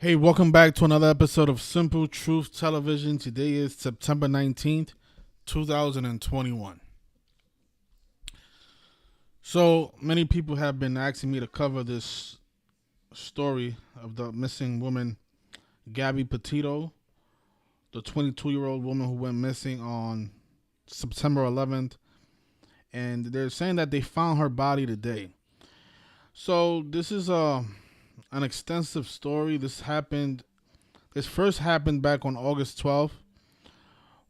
Hey, welcome back to another episode of Simple Truth Television. Today is September 19th, 2021. So many people have been asking me to cover this story of the missing woman, Gabby Petito, the 22-year-old woman who went missing on September 11th. And they're saying that they found her body today. So this is an extensive story. This first happened back on August 12th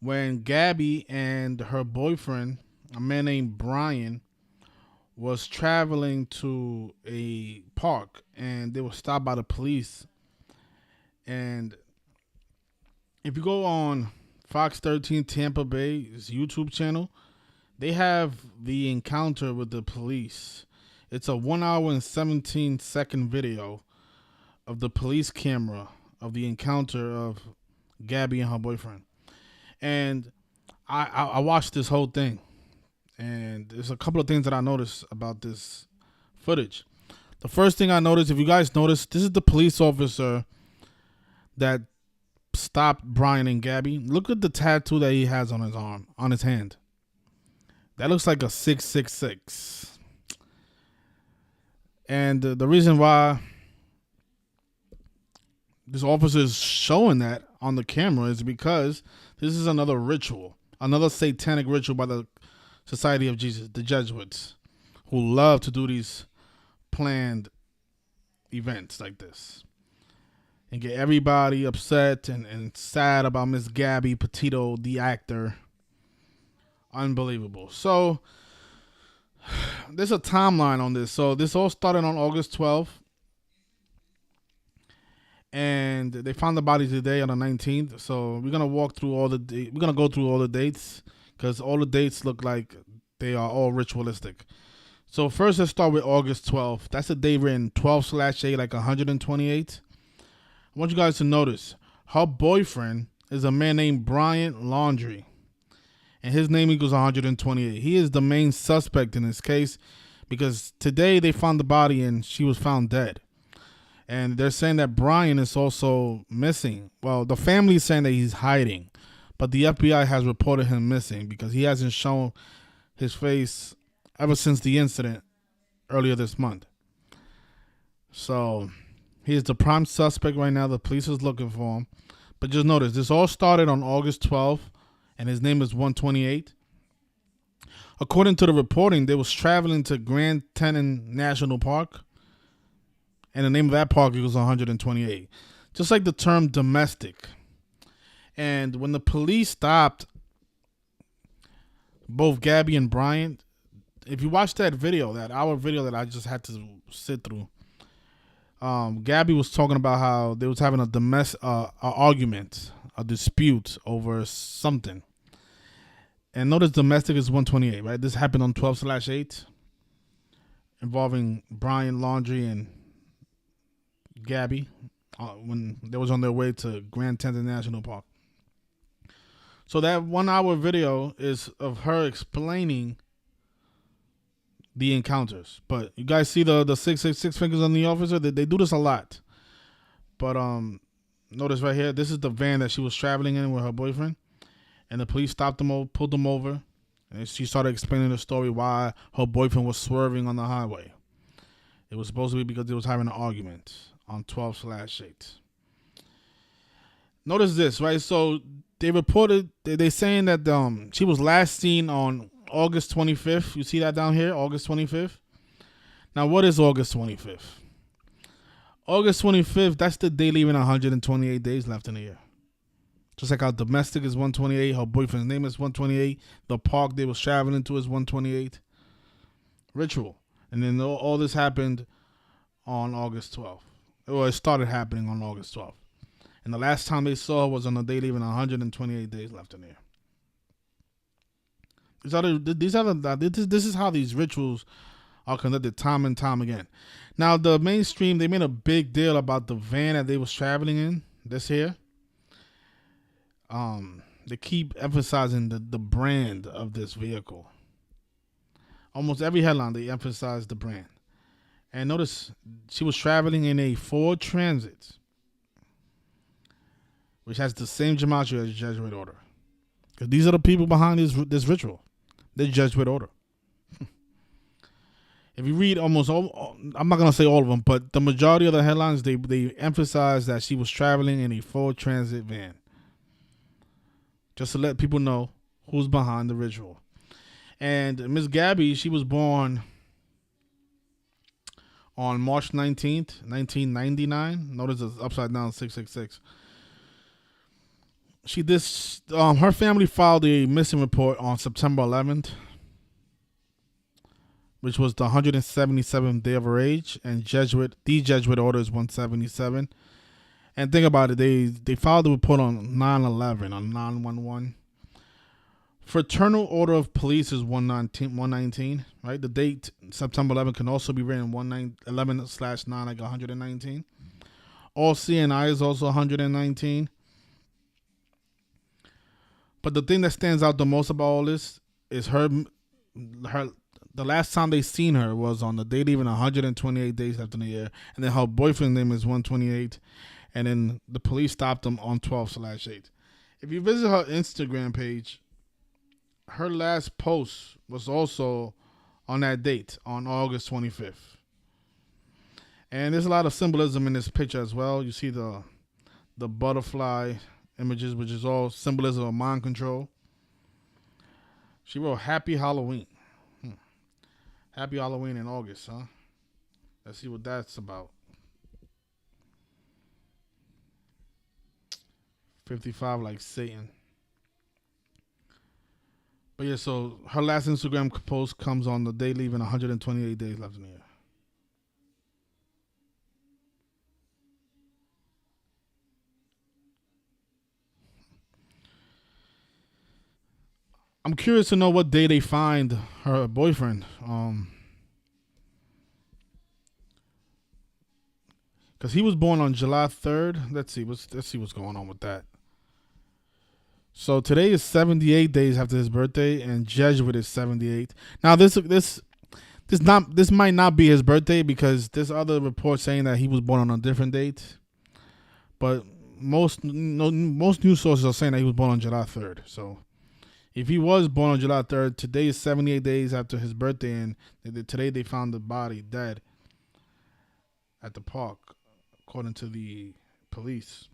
when Gabby and her boyfriend, a man named Brian, was traveling to a park and they were stopped by the police. And if you go on Fox 13 Tampa Bay's YouTube channel, they have the encounter with the police. It's a 1 hour and 17-second video of the police camera of the encounter of Gabby and her boyfriend. And I watched this whole thing, and there's a couple of things that I noticed about this footage. The first thing I noticed, if you guys noticed, this is the police officer that stopped Brian and Gabby. Look at the tattoo that he has on his arm, on his hand. That looks like a 666. And the reason why this officer is showing that on the camera is because this is another ritual, another satanic ritual by the Society of Jesus, the Jesuits, who love to do these planned events like this and get everybody upset and sad about Miss Gabby Petito, the actor. Unbelievable. So there's a timeline on this. So this all started on August 12th. And they found the body today on the 19th. So we're gonna walk through we're gonna go through all the dates because all the dates look like they are all ritualistic. So first, let's start with August 12th. That's the day written 12/8, like 128. I want you guys to notice her boyfriend is a man named Brian Laundrie, and his name equals 128. He is the main suspect in this case because today they found the body and she was found dead. And they're saying that Brian is also missing. Well, the family is saying that he's hiding, but the FBI has reported him missing because he hasn't shown his face ever since the incident earlier this month. So he is the prime suspect right now. The police is looking for him. But just notice, this all started on August 12th, and his name is 128. According to the reporting, they was traveling to Grand Teton National Park. And the name of that park equals 128. Just like the term domestic. And when the police stopped both Gabby and Brian, if you watch that video, that hour video that I just had to sit through, Gabby was talking about how they was having a domestic argument, a dispute over something. And notice domestic is 128, right? This happened on 12/8, involving Brian Laundrie and Gabby when they was on their way to Grand Teton National Park. So that 1 hour video is of her explaining the encounters. But you guys see the 666 fingers on the officer? They do this a lot. But notice right here, this is the van that she was traveling in with her boyfriend. And the police stopped them, pulled them over. And she started explaining the story why her boyfriend was swerving on the highway. It was supposed to be because they was having an argument on 12/8. Notice this, right? So they reported, they're saying that she was last seen on August 25th. You see that down here, August 25th? Now, what is August 25th? August 25th, that's the day leaving 128 days left in the year. Just like our domestic is 128, her boyfriend's name is 128, the park they was traveling to is 128. Ritual. And then all this happened on August 12th. Well, it started happening on August 12th. And the last time they saw her was on the day leaving 128 days left in there. This is how these rituals are conducted time and time again. Now, the mainstream, they made a big deal about the van that they was traveling in, this here. They keep emphasizing the brand of this vehicle. Almost every headline, they emphasize the brand. And notice, she was traveling in a Ford Transit. which has the same gematria as Jesuit order. Because these are the people behind this ritual. They're Jesuit order. If you read almost all, I'm not going to say all of them, but the majority of the headlines, they emphasize that she was traveling in a Ford Transit van. Just to let people know who's behind the ritual. And Miss Gabby, she was born on March 19th, 1999. Notice it's upside down 666. Her family filed a missing report on September 11th, which was the 177th day of her age, and the Jesuit order is 177. And think about it, they filed the report on 9/11, on 9/11. Fraternal Order of Police is 119, right? The date September 11 can also be written 11/9, like 119. All CNI is also 119. But the thing that stands out the most about all this is her. The last time they seen her was on the day leaving 128 days after the year, and then her boyfriend's name is 128, and then the police stopped him on 12/8. If you visit her Instagram page, her last post was also on that date, on August 25th. And there's a lot of symbolism in this picture as well. You see the butterfly images, which is all symbolism of mind control. She wrote Happy Halloween. Happy Halloween in August, huh? Let's see what that's about. 55 like Satan. But yeah, so her last Instagram post comes on the day leaving 128 days left in the year. I'm curious to know what day they find her boyfriend. Because he was born on July 3rd. Let's see what's going on with that. So today is 78 days after his birthday, and Jesuit is 78. Now this might not be his birthday because there's other reports saying that he was born on a different date. But most news sources are saying that he was born on July 3rd. So if he was born on July 3rd, today is 78 days after his birthday, and today they found the body dead at the park, according to the police.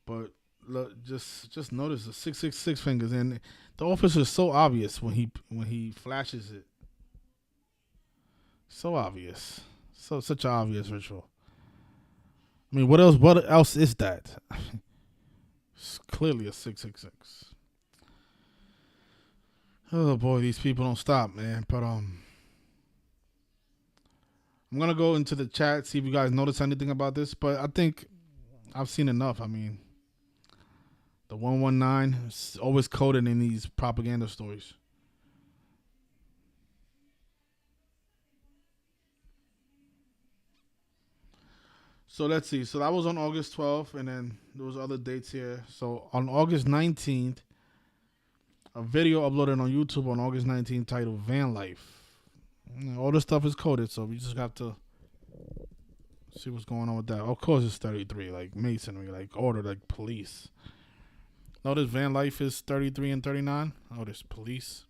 But look, just notice the 666 fingers, and the officer is so obvious when he flashes it. So obvious, such an obvious ritual. I mean, what else is that? It's clearly a 666. Oh boy, these people don't stop, man. But I'm gonna go into the chat, see if you guys notice anything about this. But I think I've seen enough. I mean, the 119 is always coded in these propaganda stories. So let's see. So that was on August 12th, and then there was other dates here. So on August 19th, a video uploaded on YouTube on August 19th titled Van Life. All this stuff is coded, so we just have to see what's going on with that. Of course it's 33, like masonry, like order, like police. Notice Van Life is 33 and 39. Notice police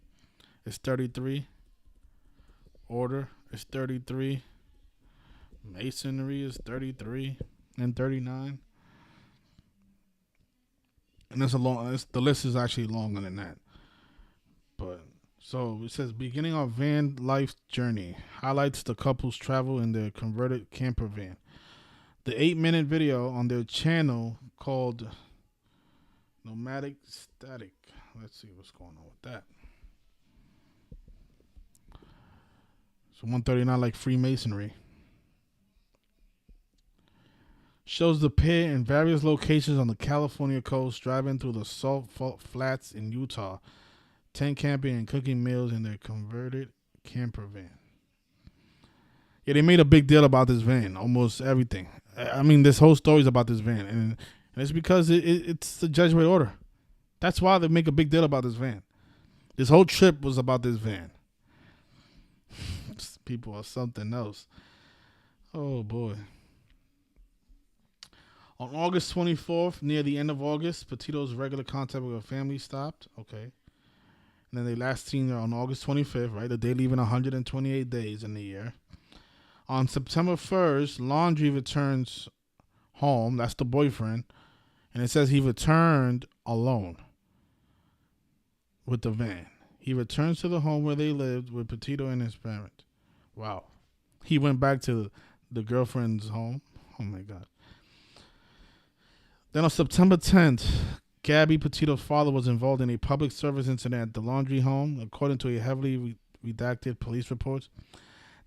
is 33. Order is 33. Masonry is 33 and 39. And the list is actually longer than that. But so it says beginning our van life journey highlights the couple's travel in their converted camper van. The 8-minute video on their channel called Nomadic Static. Let's see what's going on with that. So 139 like Freemasonry. Shows the pair in various locations on the California coast, driving through the Salt Flats in Utah, tent camping and cooking meals in their converted camper van. Yeah, they made a big deal about this van, almost everything. I mean, this whole story is about this van, and it's because it's the Jesuit order. That's why they make a big deal about this van. This whole trip was about this van. People are something else. Oh, boy. On August 24th, near the end of August, Petito's regular contact with her family stopped. Okay. And then they last seen her on August 25th, right? The day leaving 128 days in the year. On September 1st, Laundrie returns home. That's the boyfriend. And it says he returned alone with the van. He returns to the home where they lived with Petito and his parents. Wow. He went back to the girlfriend's home. Oh my God. Then on September 10th, Gabby Petito's father was involved in a public service incident at the Laundrie home, according to a heavily redacted police report.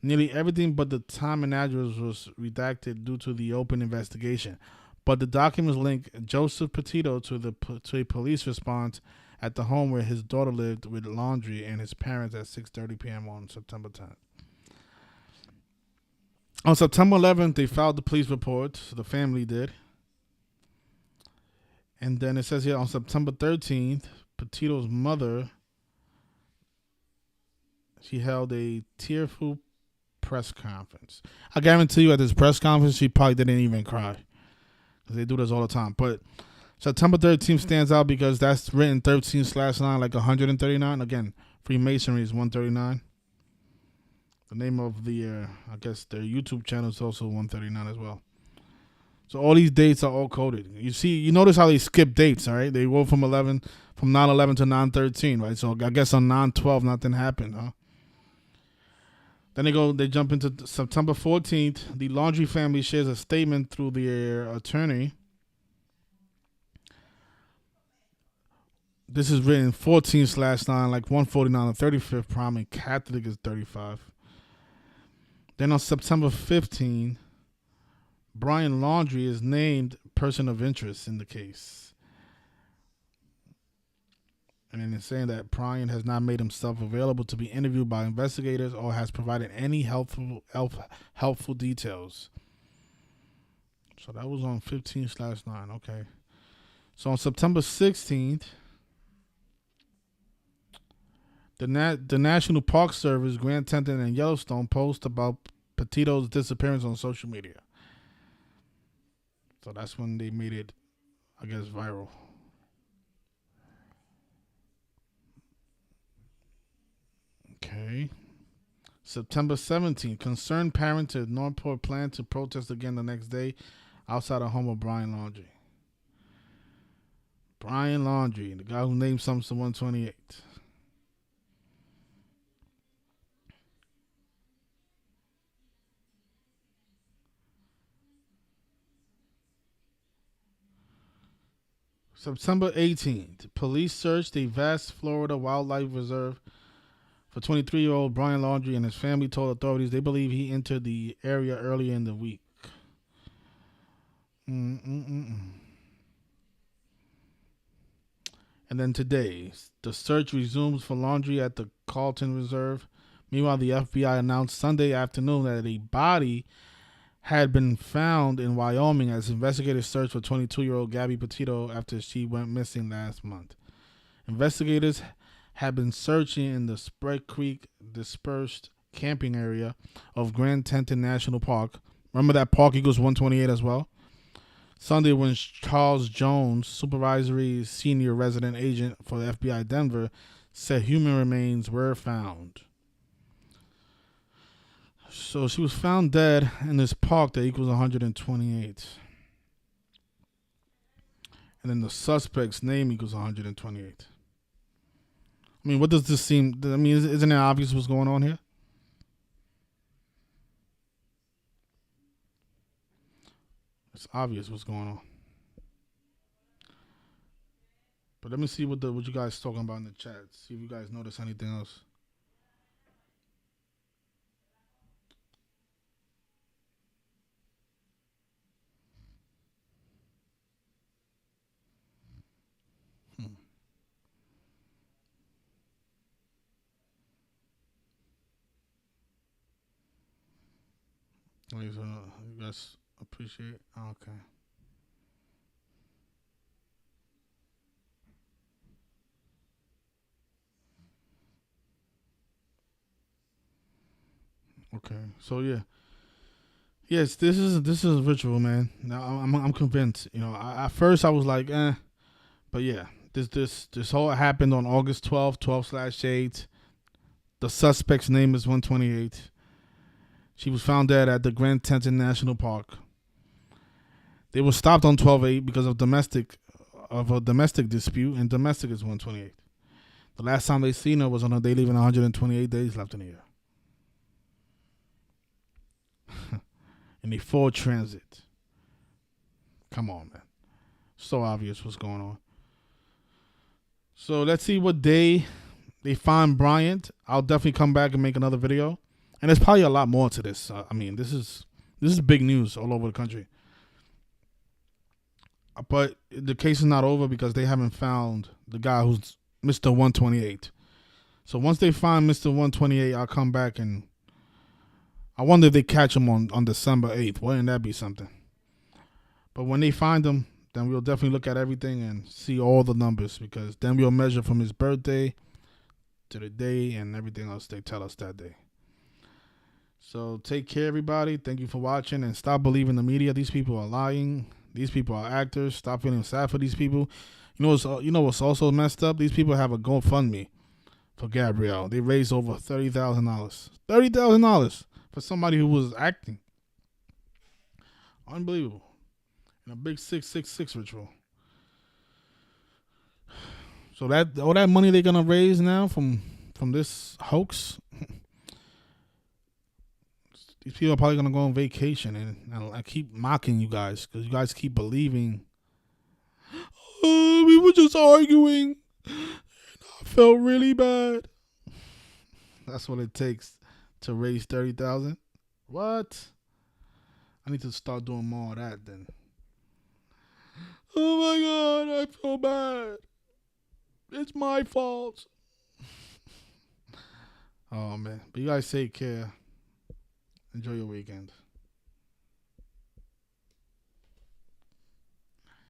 Nearly everything but the time and address was redacted due to the open investigation. But the documents link Joseph Petito to a police response at the home where his daughter lived with Laundrie and his parents at 6:30 p.m. on September 10th. On September 11th, they filed the police report. The family did. And then it says here on September 13th, Petito's mother, she held a tearful press conference. I guarantee you at this press conference, she probably didn't even cry. Because they do this all the time. But September 13th stands out because that's written 13/9, like 139. Again, Freemasonry is 139. The name of the, I guess their YouTube channel is also 139 as well. So all these dates are all coded. You notice how they skip dates, all right? They go from 9/11 to 9/13, right? So I guess on 9/12 nothing happened, huh? Then they jump into September 14th. The Laundrie family shares a statement through their attorney. This is written 14/9, like 149 and 35th prime, and Catholic is 35. Then on September 15th, Brian Laundrie is named person of interest in the case. And then it's saying that Brian has not made himself available to be interviewed by investigators or has provided any helpful details. So that was on 15/9. Okay. So on September 16th, the National Park Service, Grand Teton, and Yellowstone post about Petito's disappearance on social media. So that's when they made it, I guess, viral. Okay. September 17th, concerned parents at Northport plan to protest again the next day outside the home of Brian Laundrie. Brian Laundrie, the guy who named something 128. September 18th, police searched a vast Florida wildlife reserve for 23-year-old Brian Laundrie, and his family told authorities they believe he entered the area earlier in the week. And then today, the search resumes for Laundrie at the Carlton Reserve. Meanwhile, the FBI announced Sunday afternoon that a body had been found in Wyoming as investigators searched for 22-year-old Gabby Petito after she went missing last month. Investigators had been searching in the Spread Creek dispersed camping area of Grand Teton National Park. Remember that park equals 128 as well? Sunday, when Charles Jones, supervisory senior resident agent for the FBI Denver, said human remains were found. So she was found dead in this park that equals 128. And then the suspect's name equals 128. I mean, what does this seem? I mean, isn't it obvious what's going on here? It's obvious what's going on. But let me see what you guys talking about in the chat. See if you guys notice anything else. You guys appreciate? Okay. Okay. So yeah. Yes, this is a ritual, man. Now I'm convinced. You know, at first I was like, but yeah, this whole happened on August 12th, 12/8. The suspect's name is 128. She was found dead at the Grand Teton National Park. They were stopped on 12/8 because of a domestic dispute, and domestic is 128. The last time they seen her was on her day leaving 128 days left in the year. In a Ford Transit. Come on, man. So obvious what's going on. So let's see what day they find Bryant. I'll definitely come back and make another video. And there's probably a lot more to this. I mean, this is big news all over the country. But the case is not over because they haven't found the guy who's Mr. 128. So once they find Mr. 128, I'll come back and I wonder if they catch him on December 8th. Wouldn't that be something? But when they find him, then we'll definitely look at everything and see all the numbers because then we'll measure from his birthday to the day and everything else they tell us that day. So take care, everybody. Thank you for watching and stop believing the media. These people are lying. These people are actors. Stop feeling sad for these people. You know what's also messed up? These people have a GoFundMe for Gabrielle. They raised over $30,000. $30,000 for somebody who was acting. Unbelievable. In a big 666 ritual. So that all that money they're gonna raise now from this hoax, these people are probably gonna go on vacation, and I keep mocking you guys because you guys keep believing. Oh, we were just arguing. I felt really bad. That's what it takes to raise 30,000. What? I need to start doing more of that then. Oh my God, I feel bad. It's my fault. Oh man, but you guys take care. Enjoy your weekend.